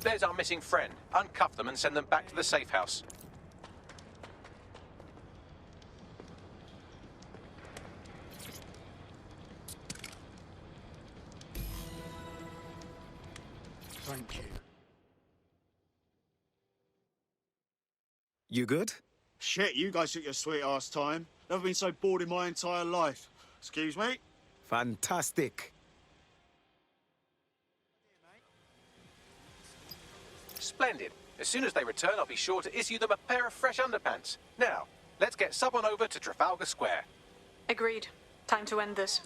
There's our missing friend. Uncuff them and send them back to the safe house. Thank you. You good? Shit, you guys took your sweet ass time. Never been so bored in my entire life. Excuse me? Fantastic. Splendid. As soon as they return, I'll be sure to issue them a pair of fresh underpants. Now, let's get someone over to Trafalgar Square. Agreed. Time to end this.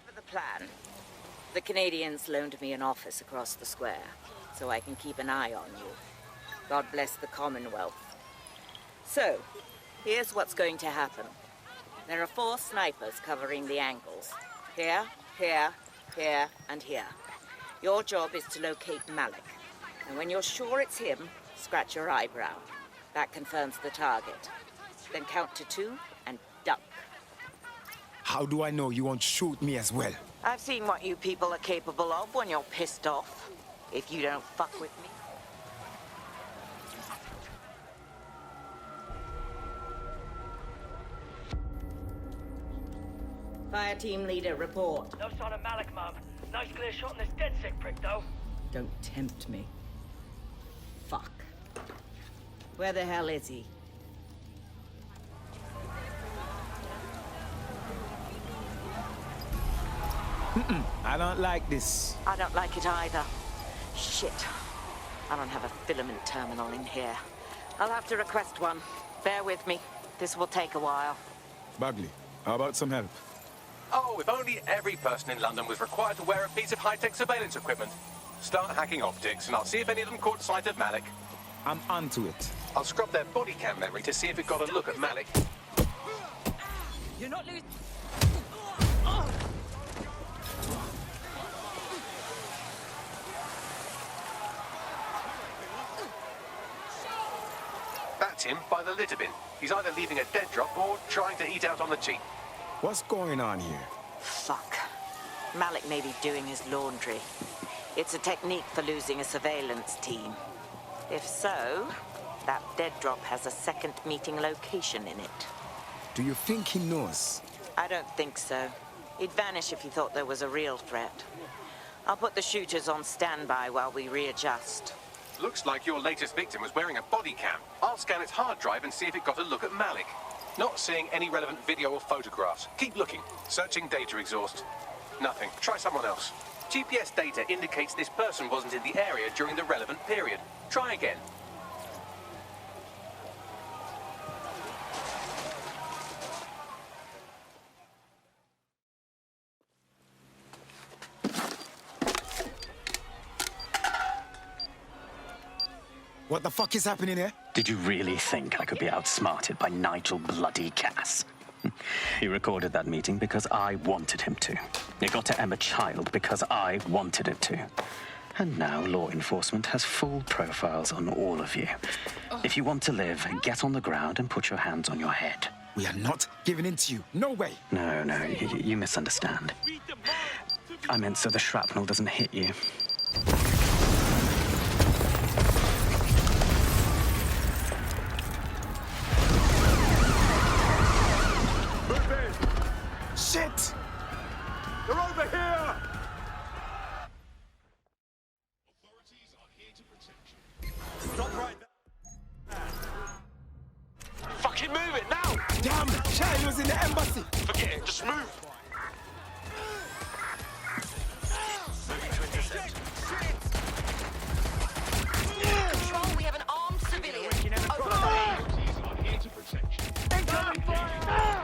For the plan, the Canadians loaned me an office across the square, so I can keep an eye on you. God bless the Commonwealth. So, here's what's going to happen. There are 4 snipers covering the angles. Here, here, here, and here. Your job is to locate Malik. And when you're sure it's him, scratch your eyebrow. That confirms the target. Then count to 2 and duck. How do I know you won't shoot me as well? I've seen what you people are capable of when you're pissed off. If you don't fuck with me. Fire team leader, report. No sign of Malik, Mum. Nice clear shot on this dead sick prick, though. Don't tempt me. Fuck. Where the hell is he? I don't like this. I don't like it either. Shit. I don't have a filament terminal in here. I'll have to request one. Bear with me. This will take a while. Bagley, how about some help? Oh, if only every person in London was required to wear a piece of high-tech surveillance equipment. Start hacking optics, and I'll see if any of them caught sight of Malik. I'm onto it. I'll scrub their body cam memory to see if it got a look at Malik. You're not losing. That's him by the litter bin. He's either leaving a dead drop or trying to eat out on the cheap. What's going on here? Fuck. Malik may be doing his laundry. It's a technique for losing a surveillance team. If so, that dead drop has a second meeting location in it. Do you think he knows? I don't think so. He'd vanish if he thought there was a real threat. I'll put the shooters on standby while we readjust. Looks like your latest victim was wearing a body cam. I'll scan its hard drive and see if it got a look at Malik. Not seeing any relevant video or photographs. Keep looking. Searching data exhaust. Nothing. Try someone else. GPS data indicates this person wasn't in the area during the relevant period. Try again. What the fuck is happening here? Did you really think I could be outsmarted by Nigel bloody Cass? He recorded that meeting because I wanted him to. It got to Emma Child because I wanted it to. And now law enforcement has full profiles on all of you. If you want to live, get on the ground and put your hands on your head. We are not giving in to you. No way. No, you misunderstand. I meant so the shrapnel doesn't hit you. Shit! They're over here! Stop right there. Fucking move it now! Damn! Child was in the embassy! Forget it. Just move. Control, we have an armed civilian. Incoming fire!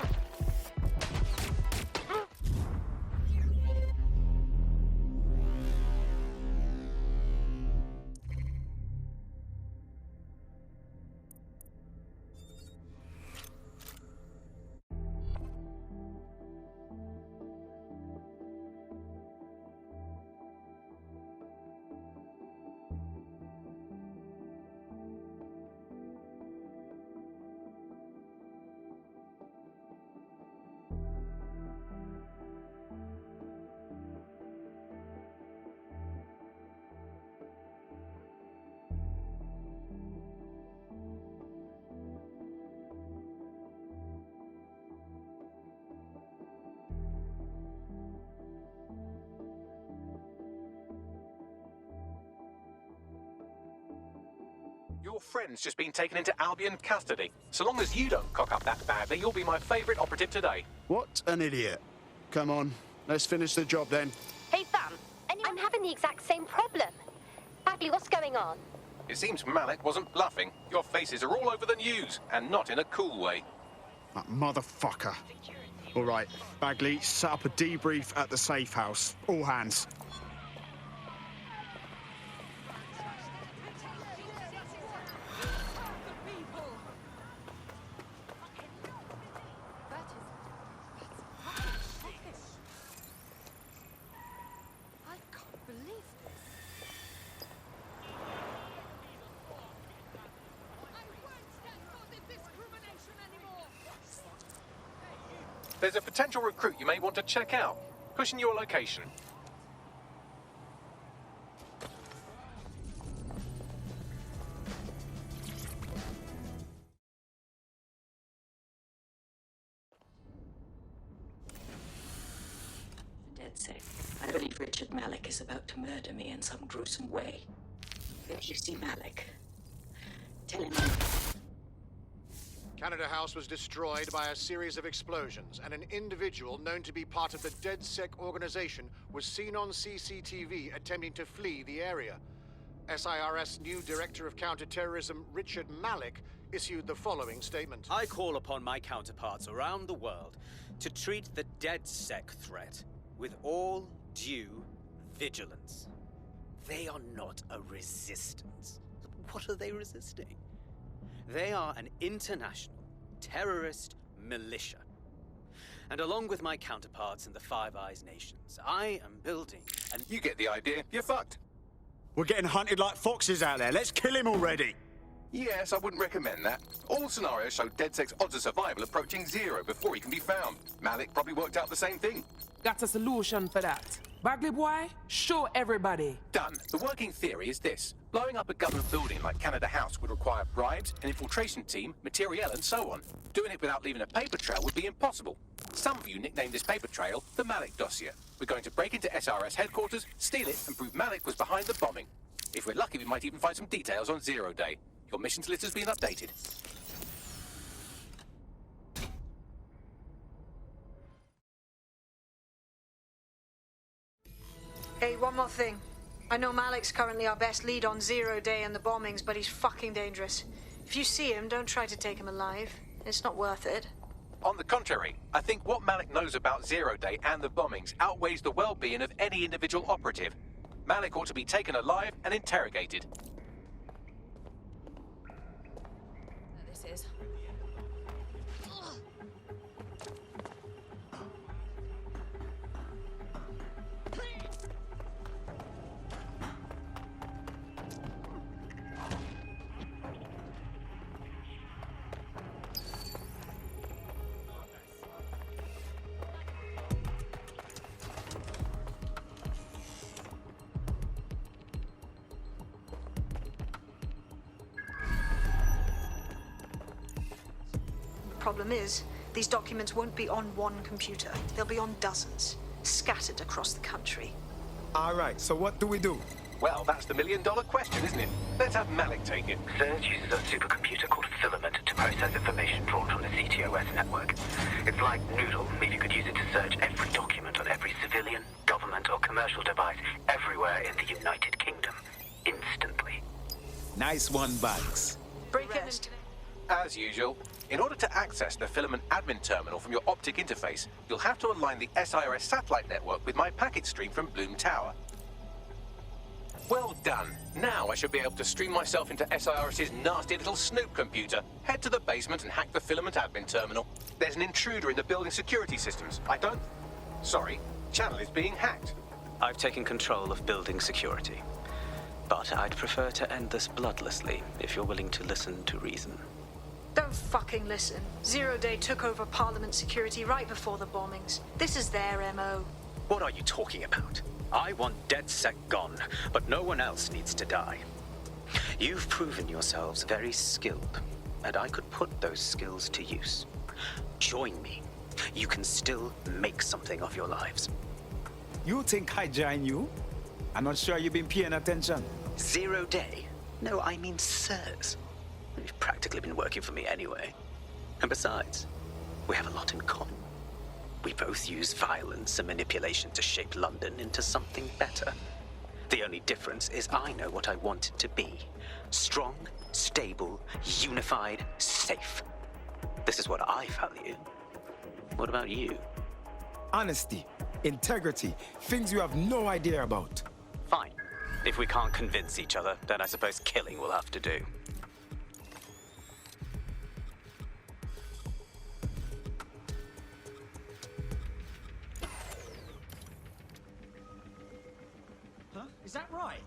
Your friend's just been taken into Albion custody. So long as you don't cock up that badly, you'll be my favourite operative today. What an idiot. Come on, let's finish the job then. Hey, Sam. I'm having the exact same problem. Bagley, what's going on? It seems Malik wasn't bluffing. Your faces are all over the news, and not in a cool way. That motherfucker. All right, Bagley, set up a debrief at the safe house. All hands. There's a potential recruit you may want to check out. Pushing your location. DedSec. I believe Richard Malik is about to murder me in some gruesome way. If you see Malik, tell him Canada House was destroyed by a series of explosions, and an individual known to be part of the DedSec organization was seen on CCTV attempting to flee the area. SIRS new Director of Counterterrorism Richard Malik issued the following statement. I call upon my counterparts around the world to treat the DedSec threat with all due vigilance. They are not a resistance. What are they resisting? They are an international terrorist militia. And along with my counterparts in the Five Eyes nations, I am building an... You get the idea. You're fucked. We're getting hunted like foxes out there. Let's kill him already. Yes, I wouldn't recommend that. All scenarios show DedSec's odds of survival approaching 0 before he can be found. Malik probably worked out the same thing. Got a solution for that. Bagley boy, show everybody. Done. The working theory is this. Blowing up a government building like Canada House would require bribes, an infiltration team, materiel, and so on. Doing it without leaving a paper trail would be impossible. Some of you nicknamed this paper trail the Malik dossier. We're going to break into SRS headquarters, steal it, and prove Malik was behind the bombing. If we're lucky, we might even find some details on Zero Day. Your missions list has been updated. Hey, one more thing. I know Malik's currently our best lead on Zero Day and the bombings, but he's fucking dangerous. If you see him, don't try to take him alive. It's not worth it. On the contrary, I think what Malik knows about Zero Day and the bombings outweighs the well-being of any individual operative. Malik ought to be taken alive and interrogated. This is. Problem is, these documents won't be on one computer. They'll be on dozens, scattered across the country. All right, so what do we do? Well, that's the million-dollar question, isn't it? Let's have Malik take it. Surge uses a supercomputer called Filament to process information drawn from the CTOS network. It's like Noodle, if you could use it to search every document on every civilian, government, or commercial device everywhere in the United Kingdom, instantly. Nice one, Bugs. Break in and... As usual, in order to access the Filament admin terminal from your optic interface, you'll have to align the SIRS satellite network with my packet stream from Bloom Tower. Well done. Now I should be able to stream myself into SIRS's nasty little Snoop computer, head to the basement and hack the Filament admin terminal. There's an intruder in the building security systems. Sorry, channel is being hacked. I've taken control of building security. But I'd prefer to end this bloodlessly if you're willing to listen to reason. Don't fucking listen. Zero Day took over Parliament security right before the bombings. This is their MO. What are you talking about? I want DedSec gone, but no one else needs to die. You've proven yourselves very skilled, and I could put those skills to use. Join me. You can still make something of your lives. You think I join you? I'm not sure you've been paying attention. Zero Day? No, I mean sirs. You've practically been working for me anyway. And besides, we have a lot in common. We both use violence and manipulation to shape London into something better. The only difference is I know what I want it to be. Strong, stable, unified, safe. This is what I value. What about you? Honesty, integrity, things you have no idea about. Fine. If we can't convince each other, then I suppose killing will have to do. Huh? Is that right?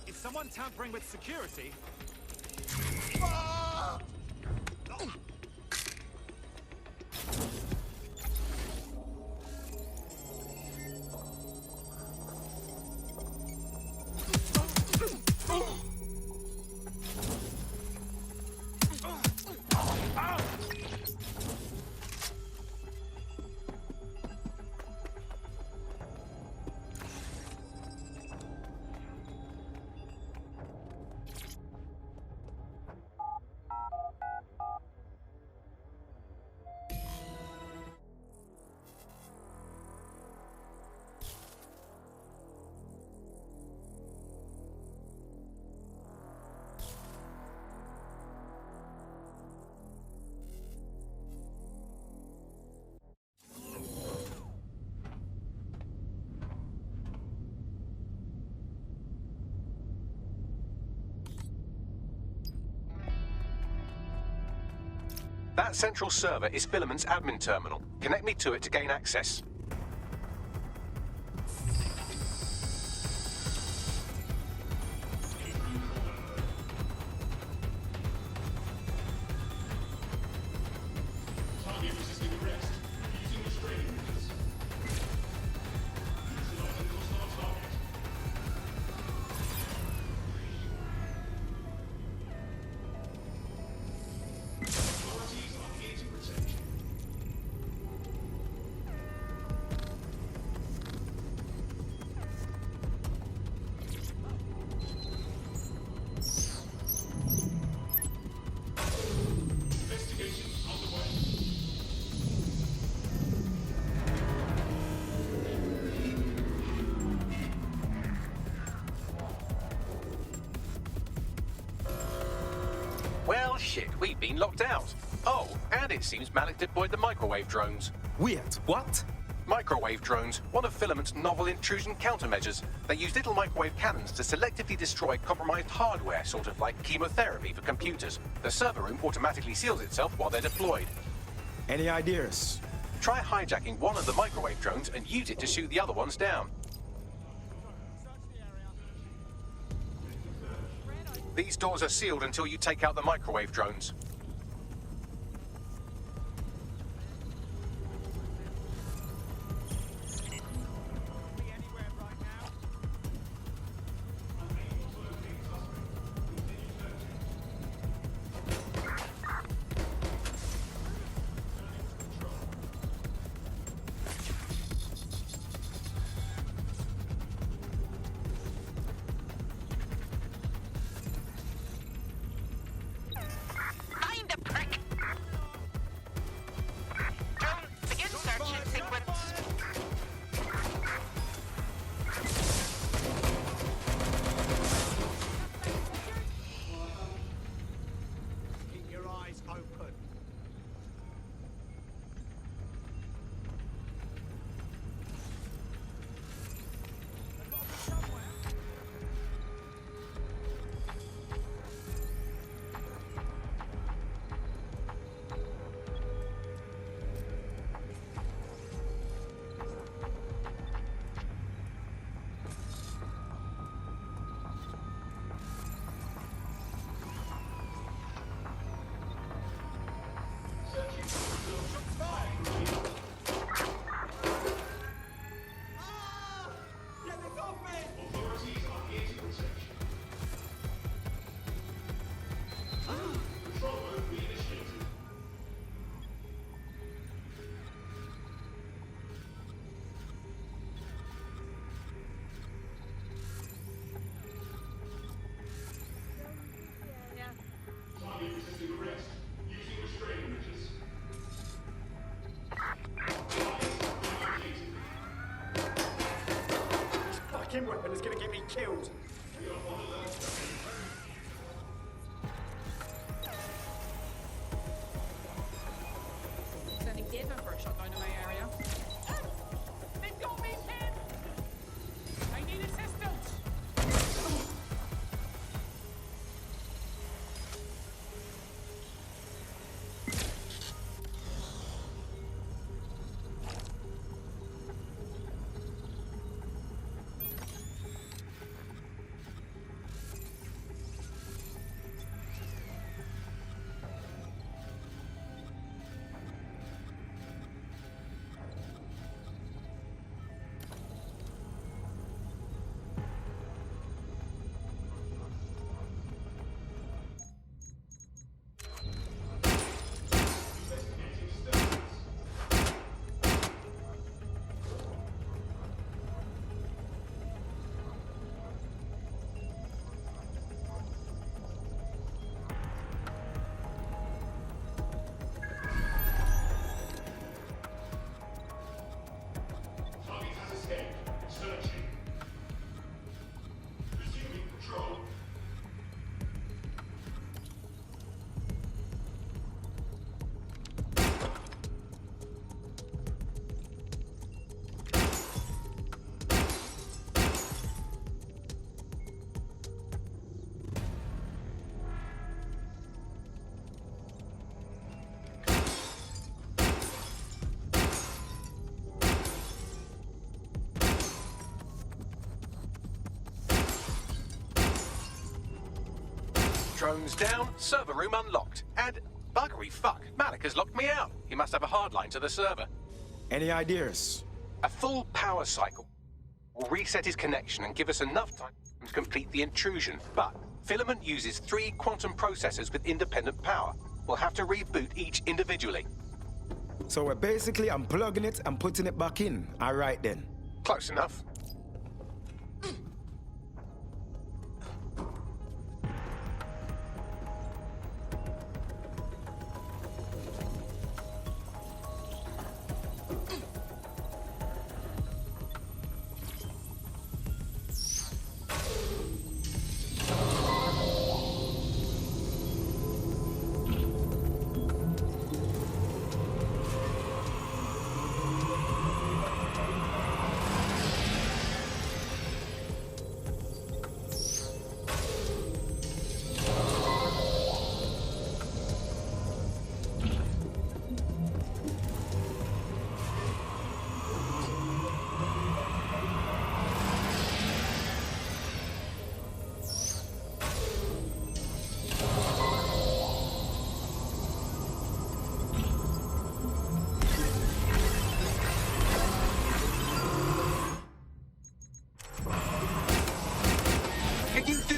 Is someone tampering with security? That central server is Filament's admin terminal. Connect me to it to gain access. Well, shit, we've been locked out. Oh, and it seems Malik deployed the microwave drones. Weird. What? Microwave drones, one of Filament's novel intrusion countermeasures. They use little microwave cannons to selectively destroy compromised hardware, sort of like chemotherapy for computers. The server room automatically seals itself while they're deployed. Any ideas? Try hijacking one of the microwave drones and use it to shoot the other ones down. These doors are sealed until you take out the microwave drones. fucking weapon is gonna get me killed. Sending data for a shotgun in my area. They've got me pinned! I need assistance! Drones down, server room unlocked. And buggery fuck, Malik has locked me out. He must have a hard line to the server. Any ideas? A full power cycle will reset his connection and give us enough time to complete the intrusion. But Filament uses 3 quantum processors with independent power. We'll have to reboot each individually. So we're basically unplugging it and putting it back in. All right then. Close enough.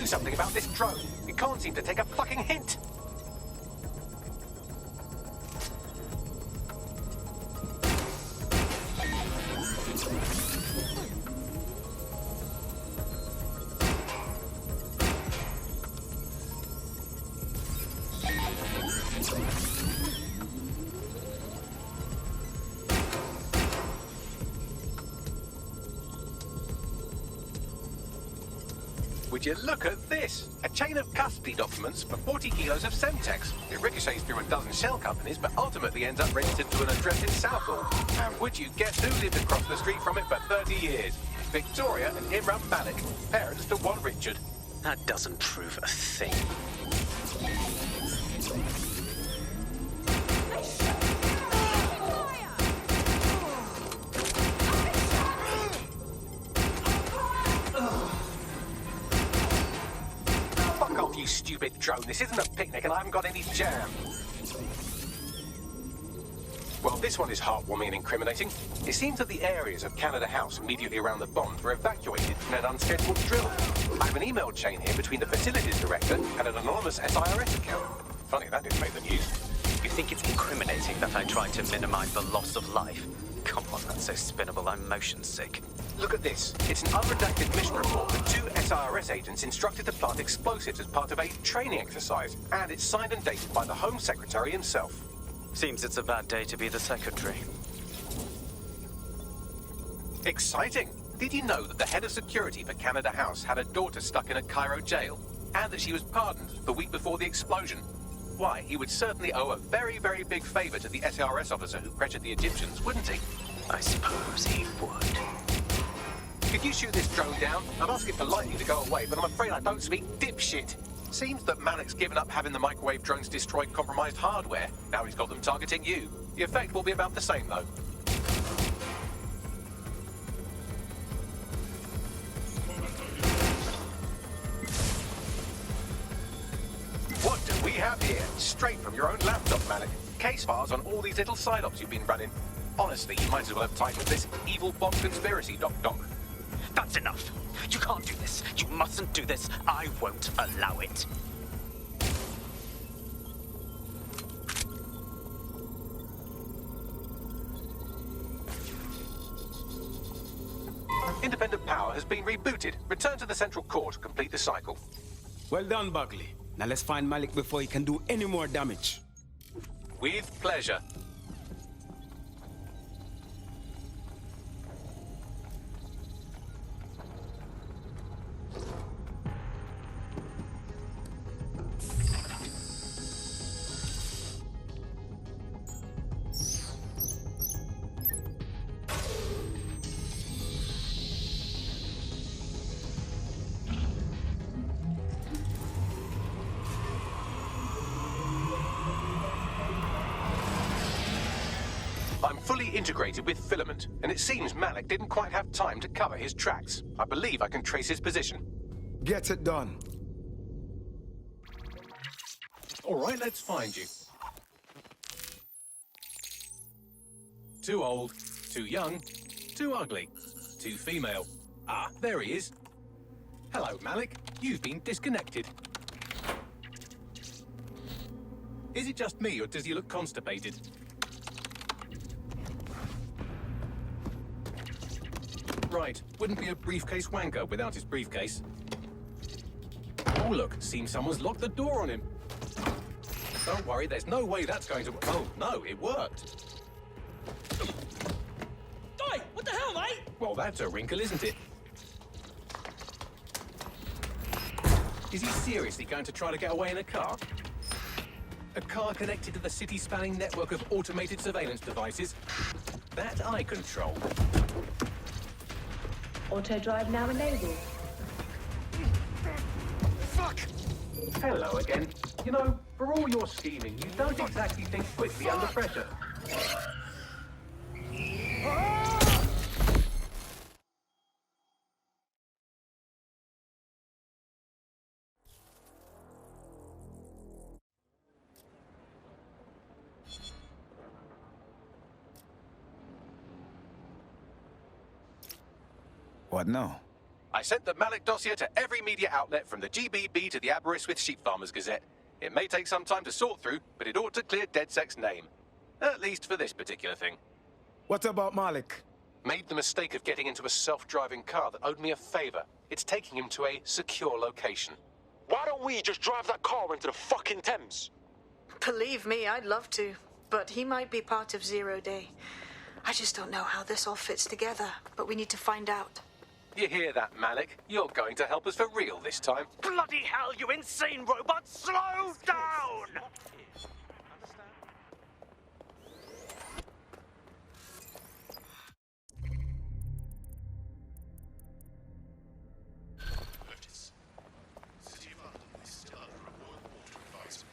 Something about this drone. It can't seem to take a fucking hint. Would you look at this? A chain of custody documents for 40 kilos of Semtex. It ricochets through a dozen shell companies, but ultimately ends up registered to an address in Southall. And would you guess who lived across the street from it for 30 years? Victoria and Imran Malik, parents to one Richard. That doesn't prove a thing. You stupid drone. This isn't a picnic and I haven't got any jam. Well, this one is heartwarming and incriminating. It seems that the areas of Canada House immediately around the bombs were evacuated in an unscheduled drill. I have an email chain here between the facilities director and an anonymous SIRS account. Funny that didn't make the news. You think it's incriminating that I tried to minimize the loss of life? Come on, that's so spinnable, I'm motion sick. Look at this. It's an unredacted mission report that 2 SIRS agents instructed to plant explosives as part of a training exercise, and it's signed and dated by the Home Secretary himself. Seems it's a bad day to be the secretary. Exciting. Did you know that the head of security for Canada House had a daughter stuck in a Cairo jail? And that she was pardoned the week before the explosion? Why, he would certainly owe a very, very big favor to the SRS officer who pressured the Egyptians, wouldn't he? I suppose he would. Could you shoot this drone down? I'm asking politely to go away, but I'm afraid I don't speak dipshit. Seems that Malik's given up having the microwave drones destroy compromised hardware. Now he's got them targeting you. The effect will be about the same, though. What do we have here? Straight from your own laptop, Malik. Case files on all these little side ops you've been running. Honestly, you might as well have titled this Evil Bomb Conspiracy, Doc. That's enough. You can't do this. You mustn't do this. I won't allow it. Independent power has been rebooted. Return to the central core to complete the cycle. Well done, Bagley. Now let's find Malik before he can do any more damage. With pleasure. I'm fully integrated with Filament, and it seems Malik didn't quite have time to cover his tracks. I believe I can trace his position. Get it done. All right, let's find you. Too old, too young, too ugly, too female. Ah, there he is. Hello, Malik. You've been disconnected. Is it just me, or does he look constipated? Right, wouldn't be a briefcase wanker without his briefcase. Oh look, seems someone's locked the door on him. Don't worry, there's no way that's going to... Oh, no, it worked. Oi, what the hell, mate? Well, that's a wrinkle, isn't it? Is he seriously going to try to get away in a car? A car connected to the city-spanning network of automated surveillance devices? That I control. Auto drive now enabled. Fuck! Hello again. You know, for all your scheming, you don't exactly think quickly under pressure. What now? I sent the Malik dossier to every media outlet from the GBB to the Aberystwyth Sheep Farmers Gazette. It may take some time to sort through, but it ought to clear DedSec's name. At least for this particular thing. What about Malik? Made the mistake of getting into a self-driving car that owed me a favor. It's taking him to a secure location. Why don't we just drive that car into the fucking Thames? Believe me, I'd love to. But he might be part of Zero Day. I just don't know how this all fits together, but we need to find out. You hear that, Malik? You're going to help us for real this time. Bloody hell, you insane robot! Slow down! Notice. City of London is still under a boil water advisory.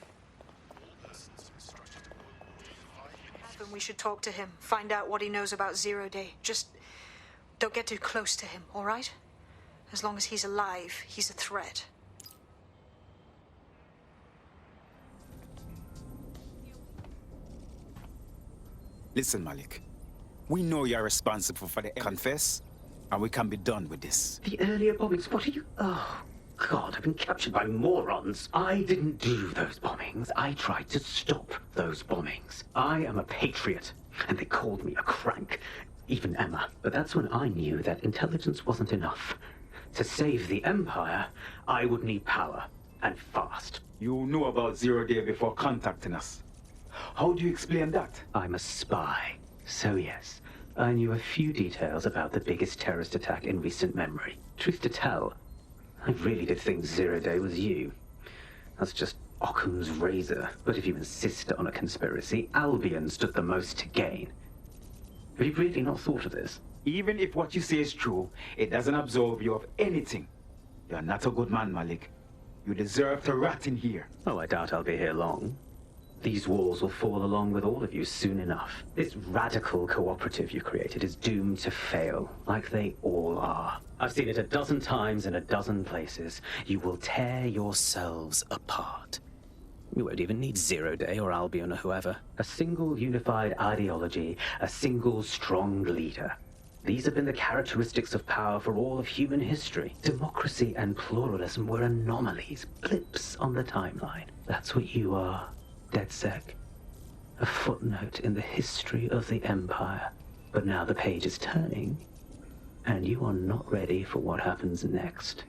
All persons instructed to boil water for 5 minutes. Then we should talk to him, find out what he knows about Zero Day. Just don't get too close to him, all right? As long as he's alive, he's a threat. Listen, Malik. We know you're responsible for the confess, and we can be done with this. The earlier bombings, what are you... Oh, God, I've been captured by morons. I didn't do those bombings. I tried to stop those bombings. I am a patriot, and they called me a crank. Even Emma. But that's when I knew that intelligence wasn't enough. To save the Empire, I would need power, and fast. You knew about Zero Day before contacting us. How do you explain that? I'm a spy. So yes, I knew a few details about the biggest terrorist attack in recent memory. Truth to tell, I really did think Zero Day was you. That's just Occam's razor. But if you insist on a conspiracy, Albion stood the most to gain. Have you really not thought of this? Even if what you say is true, it doesn't absolve you of anything. You're not a good man, Malik. You deserve to rot in here. Oh, I doubt I'll be here long. These walls will fall along with all of you soon enough. This radical cooperative you created is doomed to fail, like they all are. I've seen it a dozen times in a dozen places. You will tear yourselves apart. You won't even need Zero Day or Albion or whoever. A single unified ideology, a single strong leader. These have been the characteristics of power for all of human history. Democracy and pluralism were anomalies, blips on the timeline. That's what you are, DedSec. A footnote in the history of the Empire. But now the page is turning, and you are not ready for what happens next.